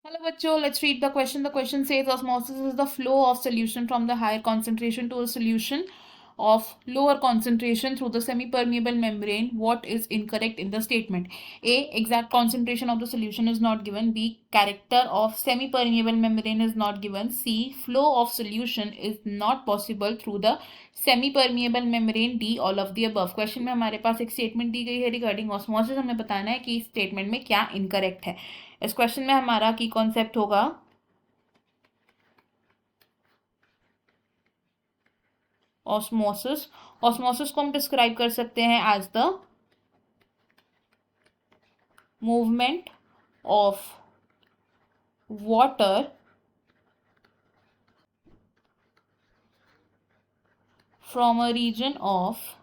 Hello bachcho, let's read the question. The question says osmosis is the flow of solution from the higher concentration to a solution of lower concentration through the semi-permeable membrane. What is incorrect in the statement? A. Exact concentration of the solution is not given. B. Character of semi-permeable membrane is not given. C. Flow of solution is not possible through the semi-permeable membrane. D. All of the above. Question में हमारे पास एक statement दी गई है regarding osmosis. हमें बताना है कि इस स्टेटमेंट में क्या इनकरेक्ट है. इस क्वेश्चन में हमारा की कॉन्सेप्ट होगा ऑस्मोसिस. ऑस्मोसिस को हम डिस्क्राइब कर सकते हैं as the movement of water from a region of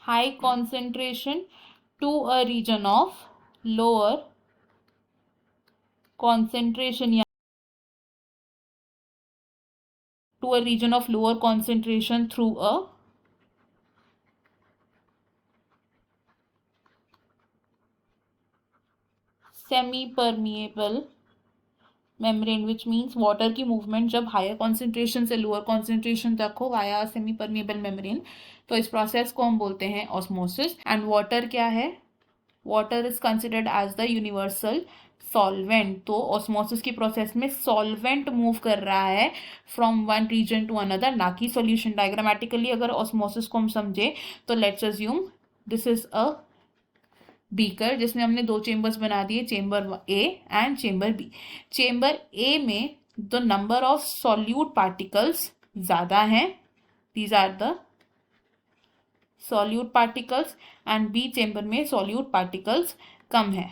high concentration to a region of lower concentration, to a region of lower concentration through a semi permeable membrane which means water की movement जब higher concentration से lower concentration तक हो via semi permeable membrane, तो इस process को हम बोलते हैं ऑस्मोसिस. एंड वाटर क्या है? Water is considered as the universal solvent. तो ऑस्मोसिस की प्रोसेस में सॉल्वेंट मूव कर रहा है from one region to another, ना कि सॉल्यूशन. डायग्रामेटिकली अगर ऑस्मोसिस को हम समझे तो let's assume this is a beaker जिसमें हमने दो चेंबर्स बना दिए, chamber A and chamber B. Chamber A में the number of solute particles ज्यादा हैं, these are the solute particles, and B chamber में सॉल्यूट पार्टिकल्स कम है.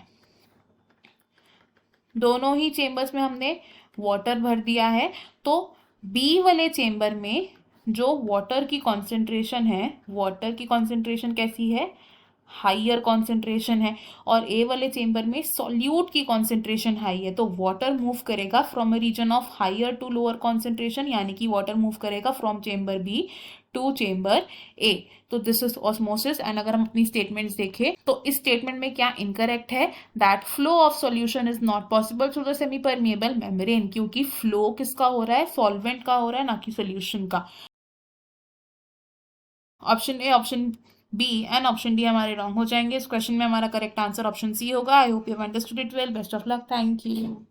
दोनों ही चेंबर्स में हमने वाटर भर दिया है. तो बी वाले चेंबर में जो वाटर की कॉन्सेंट्रेशन है, वाटर की कॉन्सेंट्रेशन कैसी है? हाइयर कॉन्सेंट्रेशन है. और ए वाले चेंबर में सॉल्यूट की कॉन्सेंट्रेशन हाई है. तो वाटर मूव करेगा from a region of higher to lower concentration, यानी कि वाटर मूव करेगा from chamber B to chamber A. तो दिस इज ऑस्मोसिस. एंड अगर हम अपनी स्टेटमेंट्स देखें तो इस स्टेटमेंट में क्या इनकरेक्ट है? That flow of solution is not possible through the semi permeable membrane, क्योंकि फ्लो किसका हो रहा है? सॉल्वेंट का हो रहा है, ना कि सोल्यूशन का. Option A, option B and option D हमारे रॉन्ग हो जाएंगे. इस क्वेश्चन में हमारा करेक्ट आंसर ऑप्शन सी होगा. I hope you have understood it well. Best of luck. Thank you.